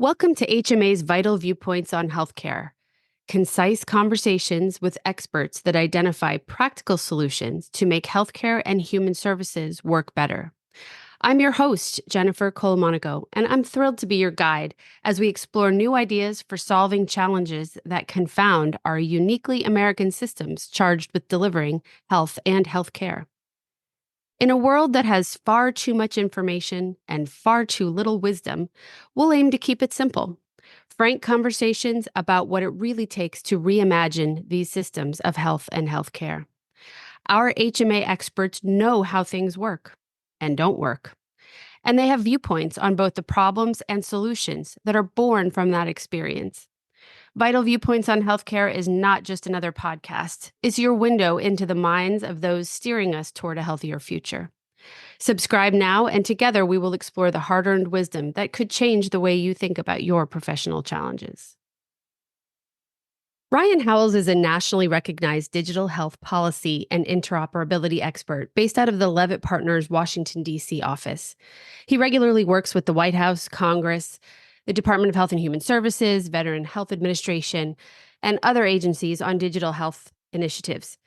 Welcome to HMA's Vital Viewpoints on Healthcare, concise conversations with experts that identify practical solutions to make healthcare and human services work better. I'm your host, Jennifer Colamonaco, and I'm thrilled to be your guide as we explore new ideas for solving challenges that confound our uniquely American systems charged with delivering health and healthcare. In a world that has far too much information and far too little wisdom, we'll aim to keep it simple. Frank conversations about what it really takes to reimagine these systems of health and healthcare. Our HMA experts know how things work and don't work, and they have viewpoints on both the problems and solutions that are born from that experience. Vital Viewpoints on Healthcare is not just another podcast. It's your window into the minds of those steering us toward a healthier future. Subscribe now, and together we will explore the hard-earned wisdom that could change the way you think about your professional challenges. Ryan Howells is a nationally recognized digital health policy and interoperability expert based out of the Leavitt Partners Washington, D.C. office. He regularly works with the White House, Congress, the Department of Health and Human Services, Veteran Health Administration, and other agencies on digital health initiatives.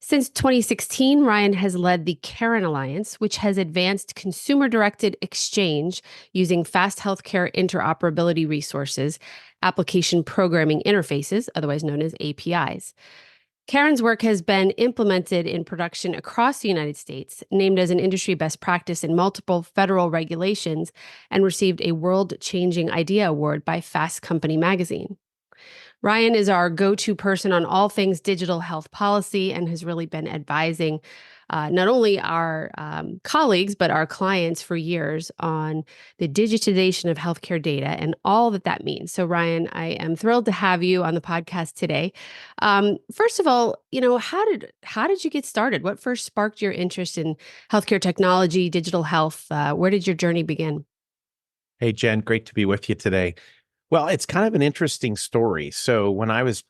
Since 2016, Ryan has led the Karen Alliance, which has advanced consumer-directed exchange using fast healthcare interoperability resources, application programming interfaces, otherwise known as APIs. Karen's work has been implemented in production across the United States, named as an industry best practice in multiple federal regulations, and received a World-Changing Idea Award by Fast Company magazine. Ryan is our go-to person on all things digital health policy and has really been advising not only our colleagues, but our clients for years on the digitization of healthcare data and all that that means. So, Ryan, I am thrilled to have you on the podcast today. First of all, how did you get started? What first sparked your interest in healthcare technology, digital health? Where did your journey begin? Hey, Jen, great to be with you today. Well, it's kind of an interesting story. So when I was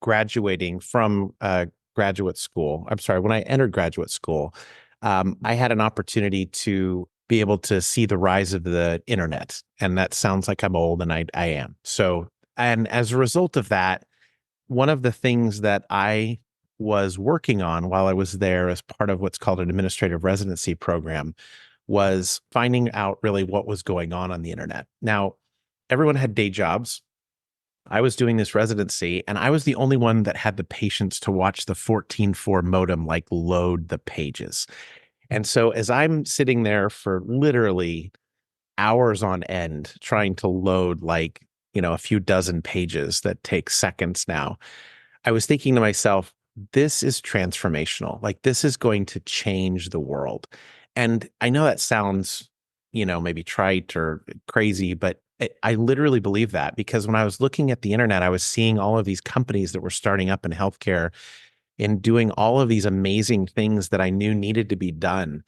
graduating from graduate school, when I entered graduate school, I had an opportunity to be able to see the rise of the internet. And that sounds like I'm old, and I am. So, and as a result of that, one of the things that I was working on while I was there as part of what's called an administrative residency program was finding out really what was going on the internet. Now, everyone had day jobs. I was doing this residency, and I was the only one that had the patience to watch the 14.4 modem load the pages. And so as I'm sitting there for literally hours on end trying to load a few dozen pages that take seconds now, I was thinking to myself, this is transformational. This is going to change the world. And I know that sounds, maybe trite or crazy, but I literally believe that, because when I was looking at the internet, I was seeing all of these companies that were starting up in healthcare and doing all of these amazing things that I knew needed to be done.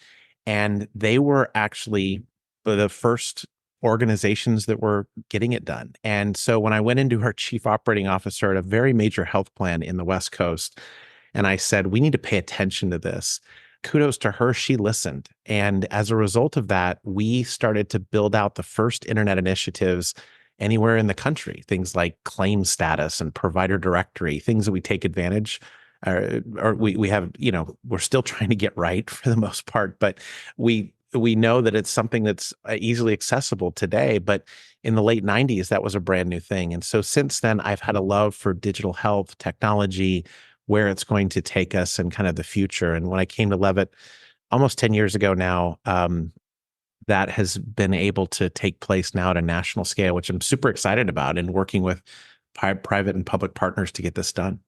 And they were actually the first organizations that were getting it done. And so when I went into her chief operating officer at a very major health plan in the West Coast, and I said, we need to pay attention to this. Kudos to her, she listened. And as a result of that, we started to build out the first internet initiatives anywhere in the country, things like claim status and provider directory, things that we take advantage or we have, we're still trying to get right for the most part, but we know that it's something that's easily accessible today. But in the late 90s, that was a brand new thing. And so since then, I've had a love for digital health technology, where it's going to take us and kind of the future. And when I came to Leavitt almost 10 years ago now, that has been able to take place now at a national scale, which I'm super excited about, and working with private and public partners to get this done.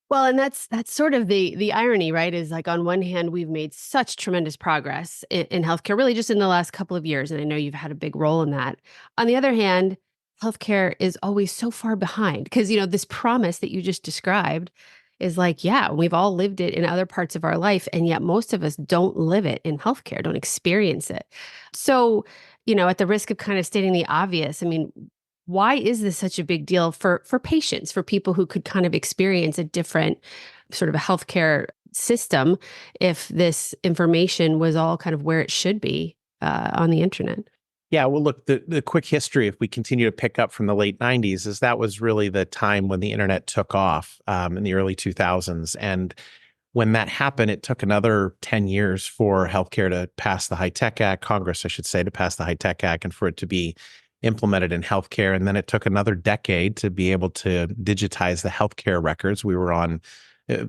Well, and that's sort of the irony, right? Is on one hand, we've made such tremendous progress in healthcare, really just in the last couple of years. And I know you've had a big role in that. On the other hand, healthcare is always so far behind because, this promise that you just described is yeah, we've all lived it in other parts of our life. And yet most of us don't live it in healthcare, don't experience it. So, at the risk of kind of stating the obvious, I mean, why is this such a big deal for patients, for people who could kind of experience a different sort of a healthcare system if this information was all kind of where it should be on the internet? Yeah, well, look, the quick history, if we continue to pick up from the late 90s, is that was really the time when the internet took off in the early 2000s. And when that happened, it took another 10 years for healthcare to pass the High Tech Act, Congress, I should say, to pass the High Tech Act and for it to be implemented in healthcare. And then it took another decade to be able to digitize the healthcare records. We were on,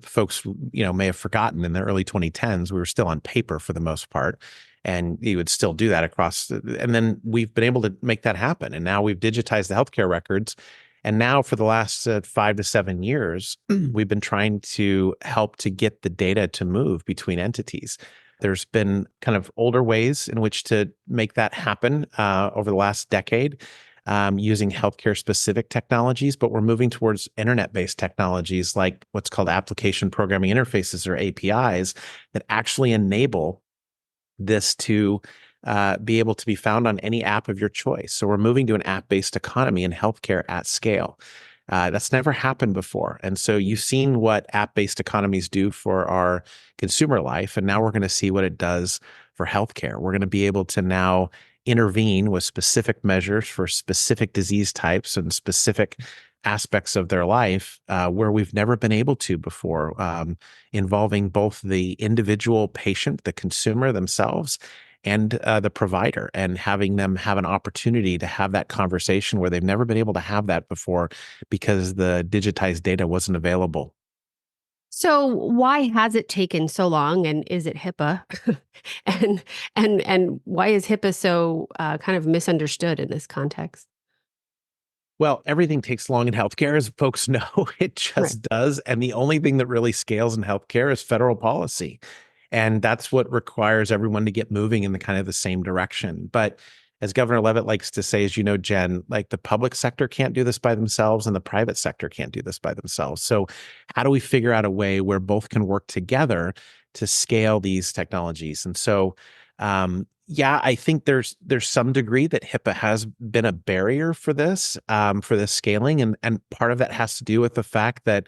folks, may have forgotten in the early 2010s, we were still on paper for the most part. And you would still do that across. And then we've been able to make that happen. And now we've digitized the healthcare records. And now for the last 5 to 7 years, we've been trying to help to get the data to move between entities. There's been kind of older ways in which to make that happen over the last decade using healthcare specific technologies, but we're moving towards internet-based technologies like what's called application programming interfaces or APIs that actually enable this to be able to be found on any app of your choice. So we're moving to an app-based economy in healthcare at scale. That's never happened before. And so you've seen what app-based economies do for our consumer life, and now we're going to see what it does for healthcare. We're going to be able to now intervene with specific measures for specific disease types and specific aspects of their life where we've never been able to before, involving both the individual patient, the consumer themselves, and the provider, and having them have an opportunity to have that conversation where they've never been able to have that before because the digitized data wasn't available. So why has it taken so long, and is it HIPAA? and and why is HIPAA so kind of misunderstood in this context? Well, everything takes long in healthcare, as folks know. It Right. just does. And the only thing that really scales in healthcare is federal policy. And that's what requires everyone to get moving in the kind of the same direction. But as Governor Leavitt likes to say, as you know, Jen, like the public sector can't do this by themselves and the private sector can't do this by themselves. So how do we figure out a way where both can work together to scale these technologies? And so yeah, I think there's some degree that HIPAA has been a barrier for this scaling, and part of that has to do with the fact that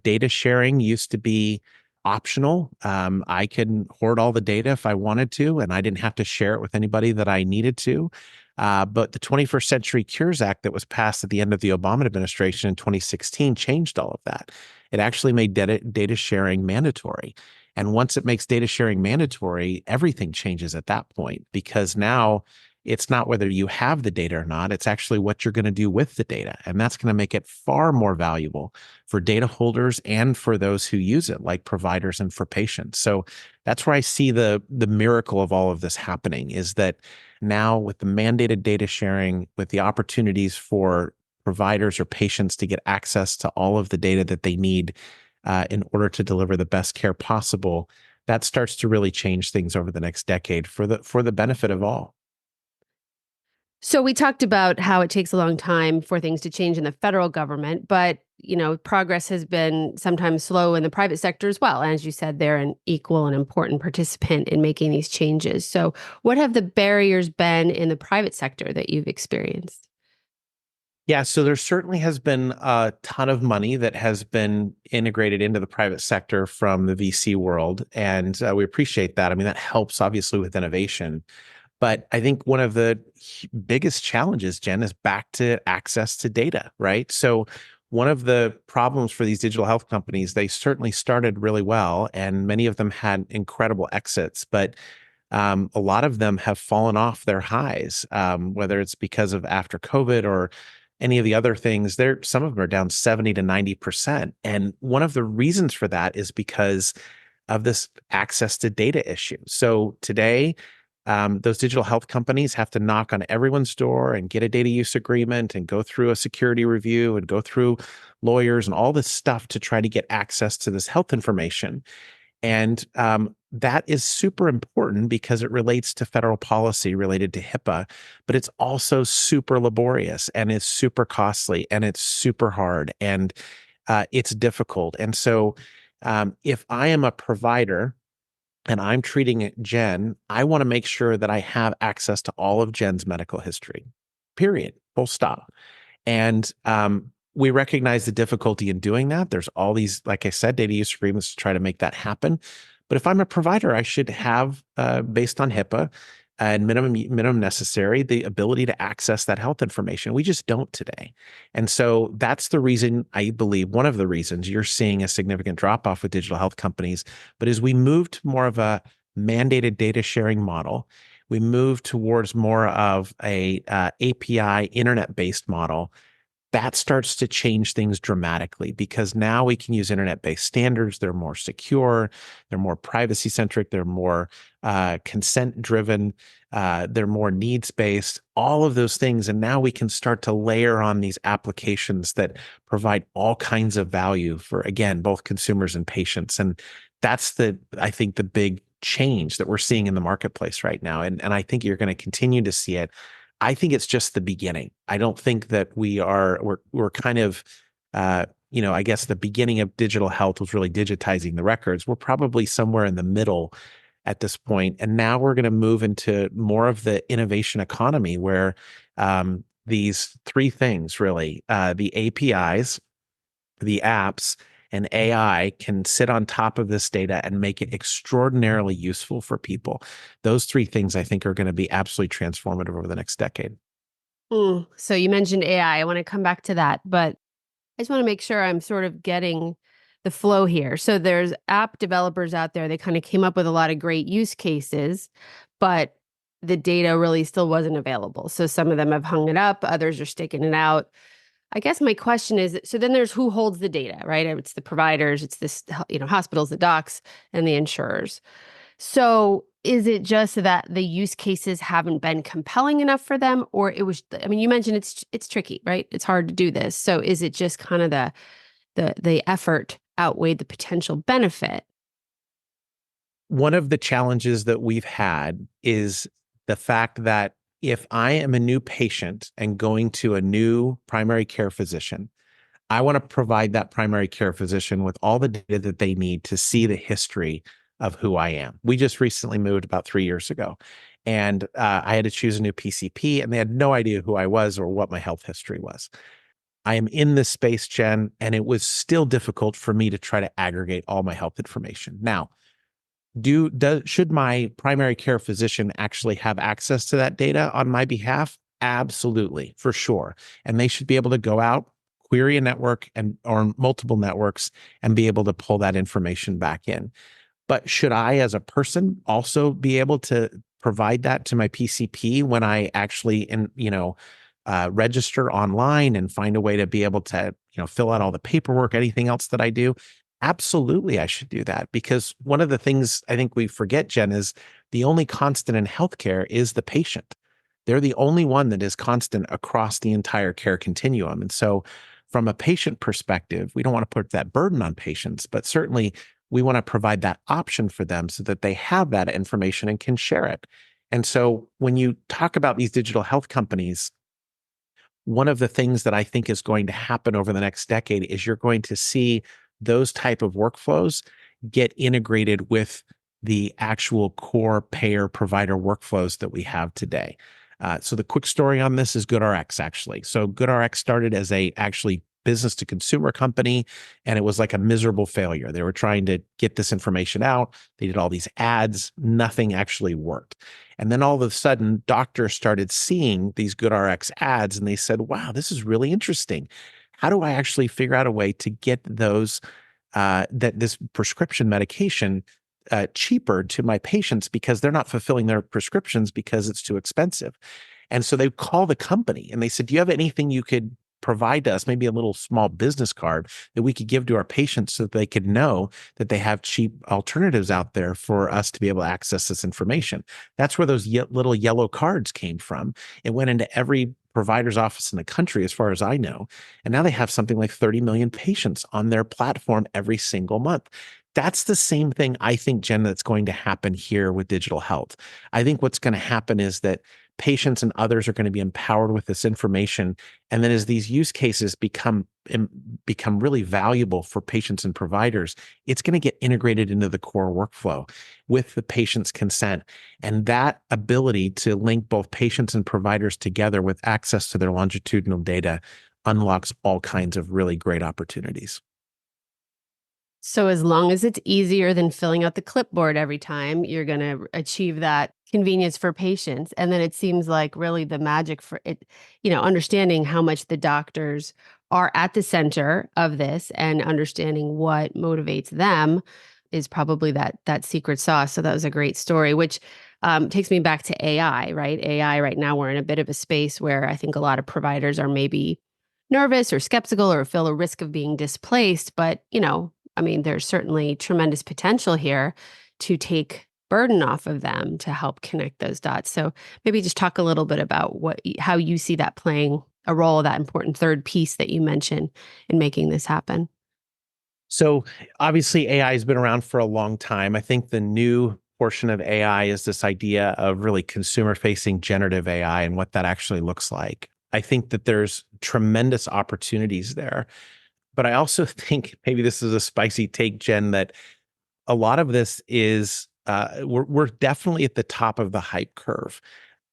data sharing used to be optional. I can hoard all the data if I wanted to, and I didn't have to share it with anybody that I needed to. But the 21st Century Cures Act that was passed at the end of the Obama administration in 2016 changed all of that. It actually made data sharing mandatory. And once it makes data sharing mandatory, everything changes at that point because now it's not whether you have the data or not, it's actually what you're going to do with the data. And that's going to make it far more valuable for data holders and for those who use it, like providers and for patients. So that's where I see the miracle of all of this happening is that now with the mandated data sharing, with the opportunities for providers or patients to get access to all of the data that they need in order to deliver the best care possible, that starts to really change things over the next decade for the benefit of all. So we talked about how it takes a long time for things to change in the federal government, but progress has been sometimes slow in the private sector as well. And as you said, they're an equal and important participant in making these changes. So what have the barriers been in the private sector that you've experienced? Yeah, so there certainly has been a ton of money that has been integrated into the private sector from the VC world, and we appreciate that. I mean, that helps obviously with innovation. But I think one of the biggest challenges, Jen, is back to access to data, right? So one of the problems for these digital health companies, they certainly started really well, and many of them had incredible exits, but a lot of them have fallen off their highs, whether it's because of after COVID or any of the other things. Some of them are down 70 to 90%. And one of the reasons for that is because of this access to data issue. So today, those digital health companies have to knock on everyone's door and get a data use agreement and go through a security review and go through lawyers and all this stuff to try to get access to this health information. And that is super important because it relates to federal policy related to HIPAA, but it's also super laborious and it's super costly and it's super hard and it's difficult. And so if I am a provider and I'm treating Jen, I want to make sure that I have access to all of Jen's medical history, period, full stop. And we recognize the difficulty in doing that. There's all these, like I said, data use agreements to try to make that happen. But if I'm a provider, I should have, based on HIPAA, and minimum necessary, the ability to access that health information. We just don't today. And so that's the reason, I believe, one of the reasons you're seeing a significant drop off with digital health companies. But as we move to more of a mandated data sharing model, we move towards more of a API internet-based model, that starts to change things dramatically because now we can use internet-based standards. They're more secure, they're more privacy-centric, they're more consent-driven, they're more needs-based, all of those things. And now we can start to layer on these applications that provide all kinds of value for, again, both consumers and patients. And that's I think, the big change that we're seeing in the marketplace right now. And I think you're going to continue to see it. I think it's just the beginning. I don't think that we're kind of, I guess the beginning of digital health was really digitizing the records. We're probably somewhere in the middle at this point. And now we're going to move into more of the innovation economy where these three things really, the APIs, the apps, and AI can sit on top of this data and make it extraordinarily useful for people. Those three things I think are going to be absolutely transformative over the next decade. So you mentioned AI. I want to come back to that, but I just want to make sure I'm sort of getting the flow here. So there's app developers out there. They kind of came up with a lot of great use cases, but the data really still wasn't available. So some of them have hung it up, others are sticking it out. I guess my question is, so then there's who holds the data, right? It's the providers, it's this, hospitals, the docs, and the insurers. So is it just that the use cases haven't been compelling enough for them, or it was, I mean, you mentioned it's tricky, right? It's hard to do this. So is it just kind of the effort outweighed the potential benefit? One of the challenges that we've had is the fact that if I am a new patient and going to a new primary care physician, I want to provide that primary care physician with all the data that they need to see the history of who I am. We just recently moved about 3 years ago, and I had to choose a new PCP, and they had no idea who I was or what my health history was. I am in this space, Jen, and it was still difficult for me to try to aggregate all my health information. Now, should my primary care physician actually have access to that data on my behalf? Absolutely, for sure. And they should be able to go out, query a network or multiple networks and be able to pull that information back in. But should I, as a person, also be able to provide that to my PCP when I actually, register online and find a way to be able to, fill out all the paperwork, anything else that I do? Absolutely, I should do that because one of the things I think we forget, Jen, is the only constant in healthcare is the patient. They're the only one that is constant across the entire care continuum. And so, from a patient perspective, we don't want to put that burden on patients, but certainly we want to provide that option for them so that they have that information and can share it. And so, when you talk about these digital health companies, one of the things that I think is going to happen over the next decade is you're going to see those type of workflows get integrated with the actual core payer provider workflows that we have today. So the quick story on this is GoodRx, actually. So GoodRx started as a actually business to consumer company, and it was like a miserable failure. They were trying to get this information out. They did all these ads. Nothing actually worked. And then all of a sudden, doctors started seeing these GoodRx ads, and they said, wow, this is really interesting. How do I actually figure out a way to get this prescription medication cheaper to my patients because they're not fulfilling their prescriptions because it's too expensive? And so they call the company and they said, do you have anything you could provide to us, maybe a little small business card that we could give to our patients so that they could know that they have cheap alternatives out there for us to be able to access this information? That's where those little yellow cards came from. It went into every provider's office in the country, as far as I know. And now they have something like 30 million patients on their platform every single month. That's the same thing I think, Jen, that's going to happen here with digital health. I think what's going to happen is that patients and others are going to be empowered with this information. And then as these use cases become really valuable for patients and providers, it's going to get integrated into the core workflow with the patient's consent. And that ability to link both patients and providers together with access to their longitudinal data unlocks all kinds of really great opportunities. So as long as it's easier than filling out the clipboard every time, you're going to achieve that convenience for patients. And then it seems like really the magic for it, understanding how much the doctors are at the center of this and understanding what motivates them is probably that secret sauce. So that was a great story, which takes me back to AI, right? AI right now, we're in a bit of a space where I think a lot of providers are maybe nervous or skeptical or feel a risk of being displaced. But, I mean, there's certainly tremendous potential here to take burden off of them to help connect those dots. So maybe just talk a little bit about how you see that playing a role, that important third piece that you mentioned in making this happen. So obviously AI has been around for a long time. I think the new portion of AI is this idea of really consumer facing generative AI and what that actually looks like. I think that there's tremendous opportunities there. But I also think maybe this is a spicy take, Jen, that a lot of this is we're definitely at the top of the hype curve.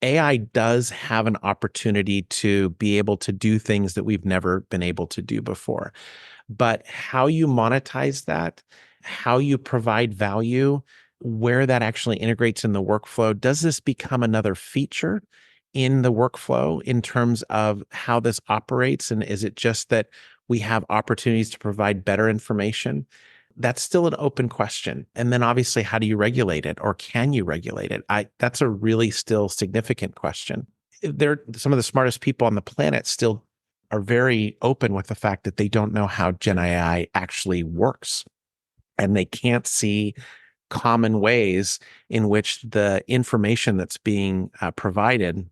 AI does have an opportunity to be able to do things that we've never been able to do before. But how you monetize that, how you provide value, where that actually integrates in the workflow, does this become another feature in the workflow in terms of how this operates? And is it just that we have opportunities to provide better information? That's still an open question. And then obviously, how do you regulate it or can you regulate it? That's a really still significant question. They're some of the smartest people on the planet still are very open with the fact that they don't know how Gen AI actually works. And they can't see common ways in which the information that's being provided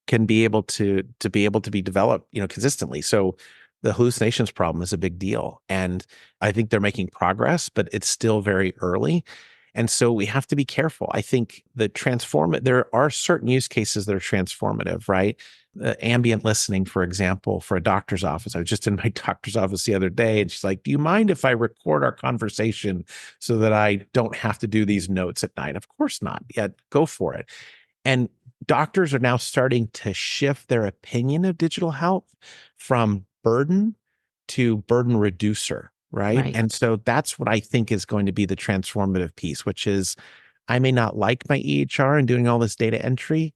can be able to be developed, consistently. So the hallucinations problem is a big deal. And I think they're making progress, but it's still very early. And so we have to be careful. I think there are certain use cases that are transformative, right? Ambient listening, for example, for a doctor's office. I was just in my doctor's office the other day, and she's like, "Do you mind if I record our conversation so that I don't have to do these notes at night?" Of course not. Yeah, go for it. And doctors are now starting to shift their opinion of digital health from burden to burden reducer, right? Right. And so that's what I think is going to be the transformative piece, which is I may not like my EHR and doing all this data entry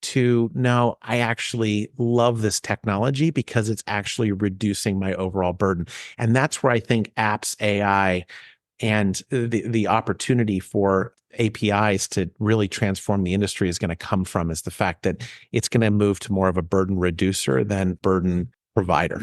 to no, I actually love this technology because it's actually reducing my overall burden. And that's where I think apps, AI, and the opportunity for APIs to really transform the industry is going to come from is the fact that it's going to move to more of a burden reducer than burden provider.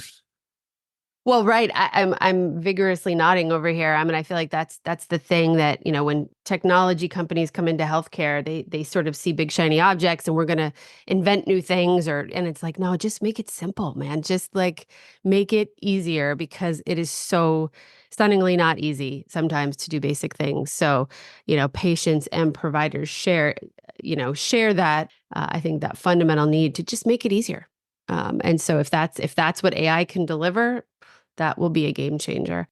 Well, right. I'm vigorously nodding over here. I mean, I feel like that's the thing that, when technology companies come into healthcare, they sort of see big shiny objects and we're gonna invent new things and it's like, no, just make it simple, man. Just like make it easier because it is so stunningly not easy sometimes to do basic things. So, patients and providers share that I think that fundamental need to just make it easier. And so if that's what AI can deliver, that will be a game changer.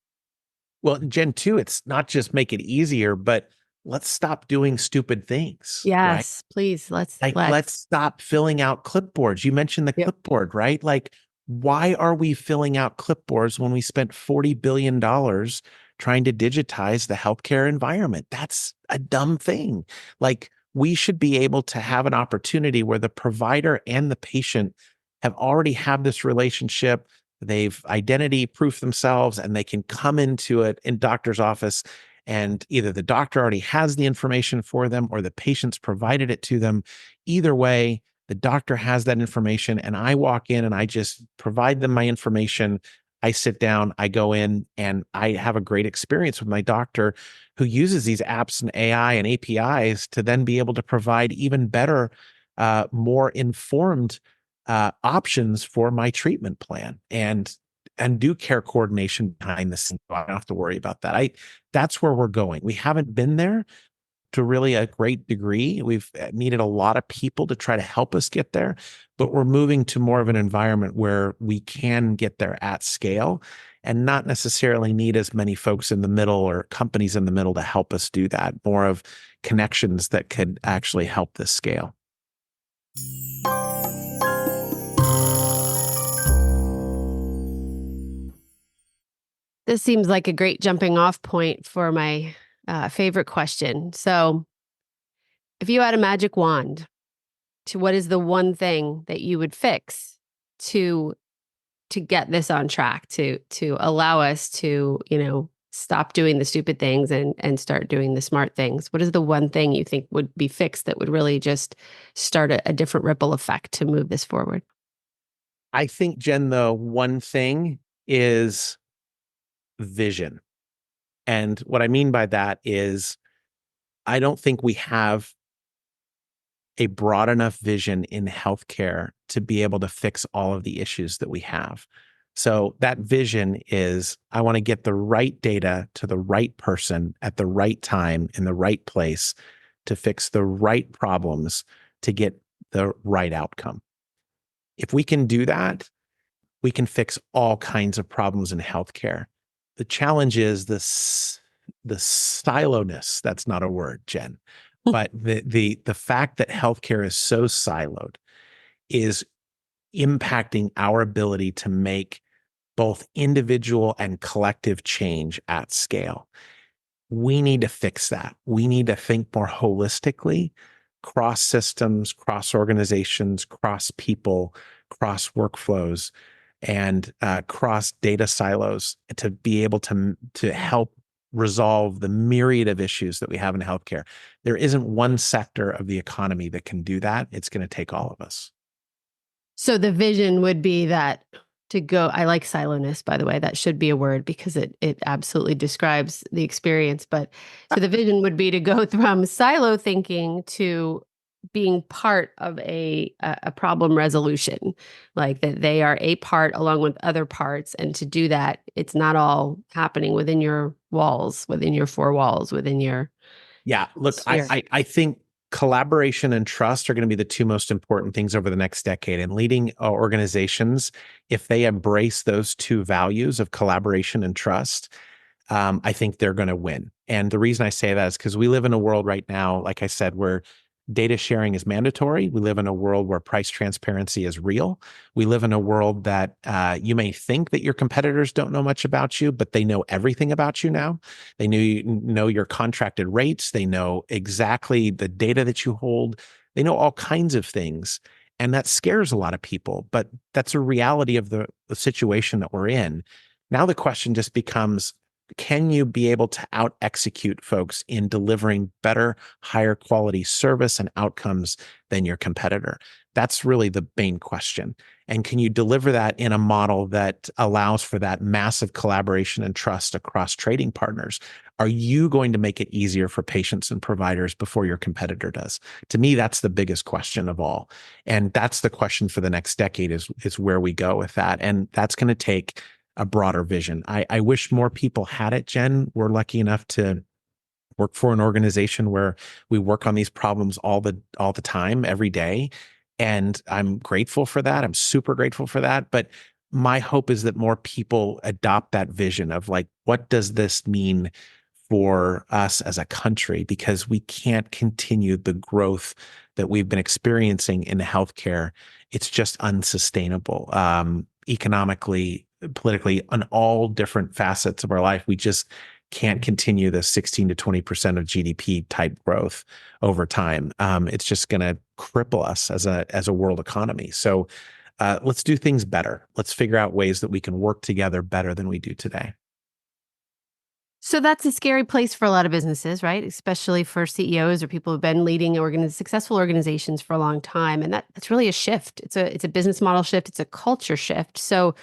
Well, Gen 2, it's not just make it easier, but let's stop doing stupid things, right? Yes, please. Let's Like, let's let's. stop filling out clipboards. You mentioned the Yep. clipboard, right? Like, why are we filling out clipboards when we spent $40 billion trying to digitize the healthcare environment? That's a dumb thing. Like, we should be able to have an opportunity where the provider and the patient have already had this relationship. They've identity proof themselves and they can come into it in doctor's office and either the doctor already has the information for them or the patient's provided it to them. Either way, the doctor has that information and I walk in and I just provide them my information. I sit down, I go in and I have a great experience with my doctor who uses these apps and AI and APIs to then be able to provide even better, more informed options for my treatment plan and do care coordination behind the scenes. So I don't have to worry about that. That's where we're going. We haven't been there to really a great degree. We've needed a lot of people to try to help us get there, but we're moving to more of an environment where we can get there at scale and not necessarily need as many folks in the middle or companies in the middle to help us do that. More of connections that could actually help this scale. This seems like a great jumping off point for my favorite question. So, if you had a magic wand, to what is the one thing that you would fix to get this on track, to allow us to, stop doing the stupid things and start doing the smart things? What is the one thing you think would be fixed that would really just start a different ripple effect to move this forward? I think, Jen, the one thing is vision. And what I mean by that is I don't think we have a broad enough vision in healthcare to be able to fix all of the issues that we have. So that vision is I want to get the right data to the right person at the right time in the right place to fix the right problems to get the right outcome. If we can do that, we can fix all kinds of problems in healthcare. The challenge is the siloness. That's not a word, Jen, but the fact that healthcare is so siloed is impacting our ability to make both individual and collective change at scale. We need to fix that. We need to think more holistically, cross systems, cross organizations, cross people, cross workflows, and cross data silos to be able to help resolve the myriad of issues that we have in healthcare. There isn't one sector of the economy that can do that. It's going to take all of us. So the vision would be that to go, I like siloness, by the way, that should be a word because it absolutely describes the experience. But so the vision would be to go from silo thinking to being part of a problem resolution, like that they are a part along with other parts. And to do that, it's not all happening within your walls, within your four walls, within your Yeah, look, sphere. I think collaboration and trust are going to be the two most important things over the next decade. And leading organizations, if they embrace those two values of collaboration and trust, I think they're going to win. And the reason I say that is because we live in a world right now, like I said, where data sharing is mandatory. We live in a world where price transparency is real. We live in a world that you may think that your competitors don't know much about you, but they know everything about you now. They know your contracted rates. They know exactly the data that you hold. They know all kinds of things. And that scares a lot of people, but that's a reality of the situation that we're in. Now the question just becomes, can you be able to out execute folks in delivering better, higher quality service and outcomes than your competitor? That's really the main question. And can you deliver that in a model that allows for that massive collaboration and trust across trading partners? Are you going to make it easier for patients and providers before your competitor does? To me, that's the biggest question of all. And that's the question for the next decade is where we go with that. And that's going to take a broader vision. I wish more people had it, Jen. We're lucky enough to work for an organization where we work on these problems all the time, every day. And I'm grateful for that. I'm super grateful for that. But my hope is that more people adopt that vision of like, what does this mean for us as a country? Because we can't continue the growth that we've been experiencing in healthcare. It's just unsustainable, economically, politically, on all different facets of our life. We just can't continue the 16 to 20% of GDP type growth over time. It's just going to cripple us as a world economy. So let's do things better. Let's figure out ways that we can work together better than we do today. So that's a scary place for a lot of businesses, right? Especially for CEOs or people who've been leading successful organizations for a long time. And that's really a shift. It's a business model shift. It's a culture shift. So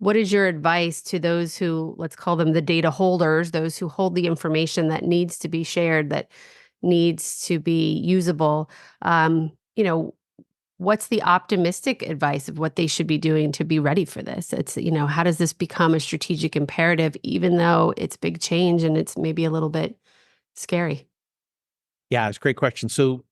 what is your advice to those who, let's call them the data holders, those who hold the information that needs to be shared, that needs to be usable? What's the optimistic advice of what they should be doing to be ready for this? It's, how does this become a strategic imperative, even though it's big change and it's maybe a little bit scary? Yeah, it's a great question. So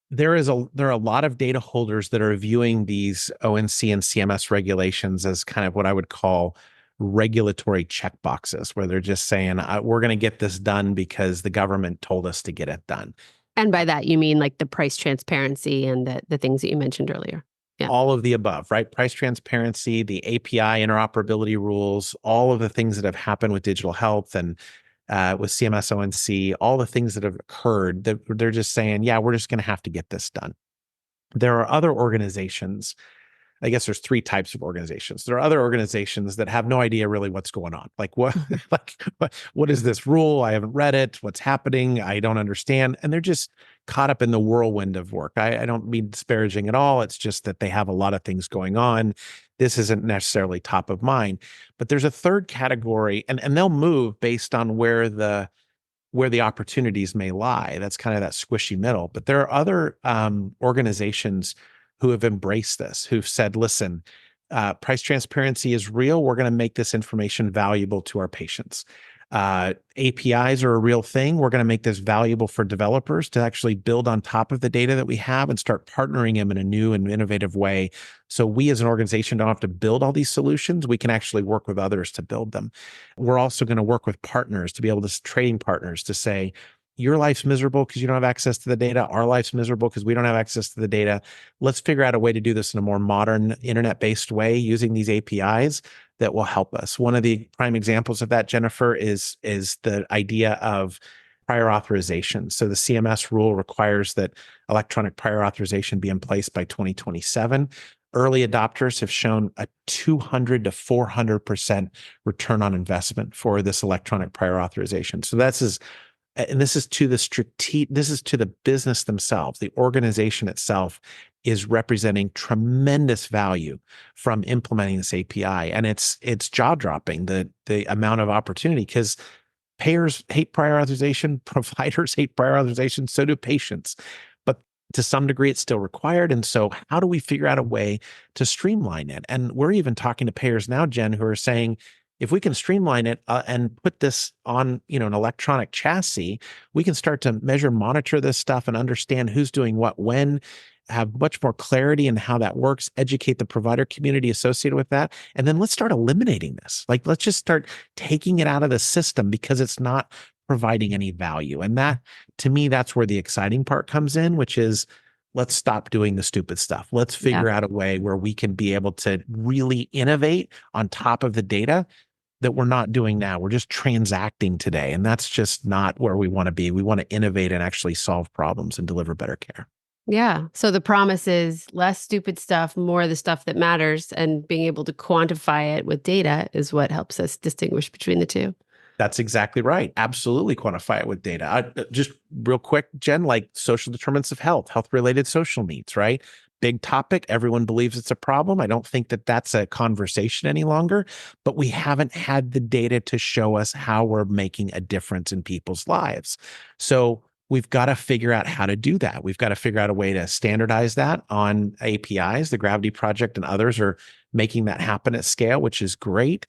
there are a lot of data holders that are viewing these ONC and CMS regulations as kind of what I would call regulatory checkboxes, where they're just saying, we're going to get this done because the government told us to get it done. And by that, you mean like the price transparency and the things that you mentioned earlier. Yeah. all of the above, right? Price transparency, the API interoperability rules, all of the things that have happened with digital health and with CMS ONC, all the things that have occurred, that they're just saying, yeah, we're just going to have to get this done. There are other organizations. I guess there's three types of organizations. There are other organizations that have no idea really what's going on. Like what, what is this rule? I haven't read it. What's happening? I don't understand. And they're just caught up in the whirlwind of work. I don't mean disparaging at all. It's just that they have a lot of things going on. This isn't necessarily top of mind. But there's a third category, and they'll move based on where the opportunities may lie. That's kind of that squishy middle. But there are other organizations who have embraced this, who've said, listen, price transparency is real. We're going to make this information valuable to our patients. APIs are a real thing. We're going to make this valuable for developers to actually build on top of the data that we have and start partnering them in a new and innovative way. So we as an organization don't have to build all these solutions. We can actually work with others to build them. We're also going to work with partners to be able to trading partners to say, your life's miserable because you don't have access to the data. Our life's miserable because we don't have access to the data. Let's figure out a way to do this in a more modern internet-based way using these APIs that will help us. One of the prime examples of that, Jennifer, is the idea of prior authorization. So the CMS rule requires that electronic prior authorization be in place by 2027. Early adopters have shown a 200 to 400% return on investment for this electronic prior authorization. So this is to the business themselves. The organization itself is representing tremendous value from implementing this API, and it's jaw dropping the amount of opportunity, because payers hate prior authorization, providers hate prior authorization, so do patients. But to some degree, it's still required. And so, how do we figure out a way to streamline it? And we're even talking to payers now, Jen, who are saying, if we can streamline it and put this on, an electronic chassis, we can start to measure, monitor this stuff, and understand who's doing what, when, have much more clarity in how that works, educate the provider community associated with that. And then let's start eliminating this. Like, let's just start taking it out of the system because it's not providing any value. And that, to me, that's where the exciting part comes in, which is, let's stop doing the stupid stuff. Let's figure out a way where we can be able to really innovate on top of the data that we're not doing now. We're just transacting today. And that's just not where we want to be. We want to innovate and actually solve problems and deliver better care. Yeah. So the promise is less stupid stuff, more of the stuff that matters, and being able to quantify it with data is what helps us distinguish between the two. That's exactly right. Absolutely quantify it with data. Just real quick, Jen, like social determinants of health, health-related social needs, right? Big topic. Everyone believes it's a problem. I don't think that that's a conversation any longer, but we haven't had the data to show us how we're making a difference in people's lives. So we've got to figure out how to do that. We've got to figure out a way to standardize that on APIs. The Gravity Project and others are making that happen at scale, which is great.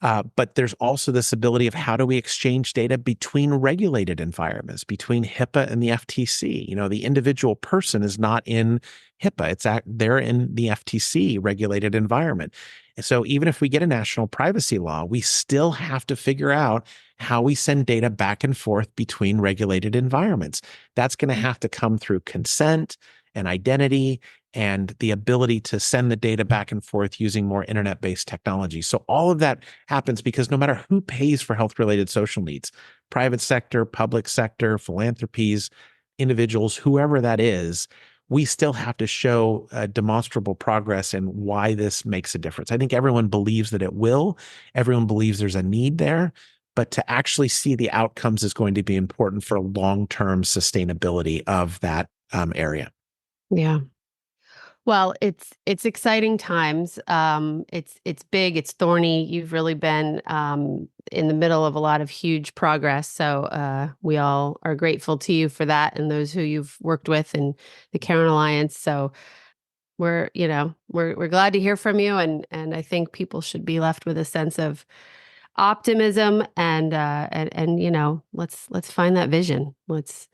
But there's also this ability of, how do we exchange data between regulated environments, between HIPAA and the FTC? The individual person is not in HIPAA. They're in the FTC regulated environment. And so even if we get a national privacy law, we still have to figure out how we send data back and forth between regulated environments. That's going to have to come through consent and identity and the ability to send the data back and forth using more internet-based technology. So all of that happens because no matter who pays for health-related social needs, private sector, public sector, philanthropies, individuals, whoever that is, we still have to show demonstrable progress in why this makes a difference. I think everyone believes that it will. Everyone believes there's a need there. But to actually see the outcomes is going to be important for long-term sustainability of that area. Yeah. Well, it's exciting times. It's big, it's thorny. You've really been in the middle of a lot of huge progress. So we all are grateful to you for that, and those who you've worked with and the Karen Alliance. So we're glad to hear from you, and I think people should be left with a sense of optimism and let's find that vision. Let's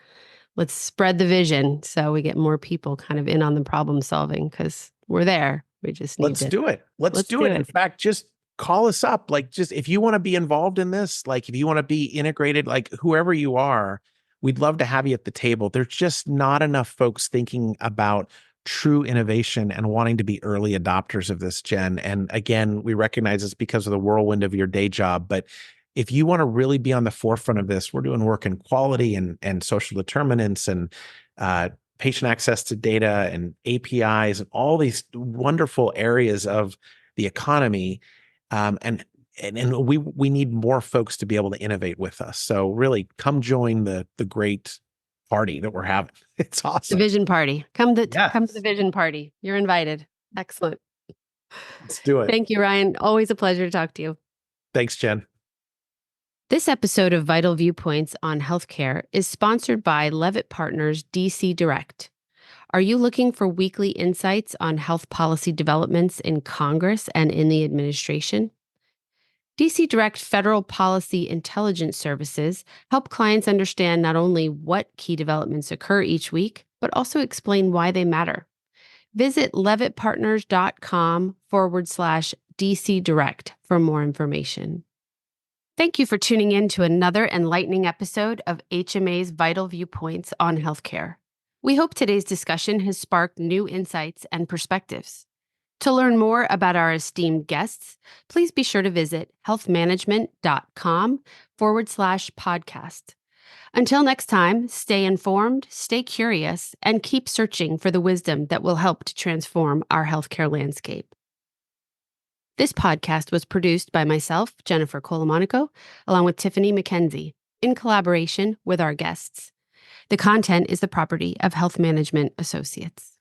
spread the vision so we get more people kind of in on the problem solving, because we're there. We just need to do it. Let's do it. In fact, just call us up. Like, just if you want to be involved in this, like if you want to be integrated, like whoever you are, we'd love to have you at the table. There's just not enough folks thinking about true innovation and wanting to be early adopters of this, Jen. And again, we recognize it's because of the whirlwind of your day job, but if you want to really be on the forefront of this, we're doing work in quality and social determinants and patient access to data and APIs and all these wonderful areas of the economy. And we need more folks to be able to innovate with us. So really come join the great party that we're having. It's The awesome. vision party. Come to Yes. the vision party. You're invited. Excellent. Let's do it. Thank you, Ryan. Always a pleasure to talk to you. Thanks, Jen. This episode of Vital Viewpoints on Healthcare is sponsored by Leavitt Partners DC Direct. Are you looking for weekly insights on health policy developments in Congress and in the administration? DC Direct Federal Policy Intelligence Services help clients understand not only what key developments occur each week, but also explain why they matter. Visit levittpartners.com/DC Direct for more information. Thank you for tuning in to another enlightening episode of HMA's Vital Viewpoints on Healthcare. We hope today's discussion has sparked new insights and perspectives. To learn more about our esteemed guests, please be sure to visit healthmanagement.com/podcast. Until next time, stay informed, stay curious, and keep searching for the wisdom that will help to transform our healthcare landscape. This podcast was produced by myself, Jennifer Colomonico, along with Tiffany McKenzie, in collaboration with our guests. The content is the property of Health Management Associates.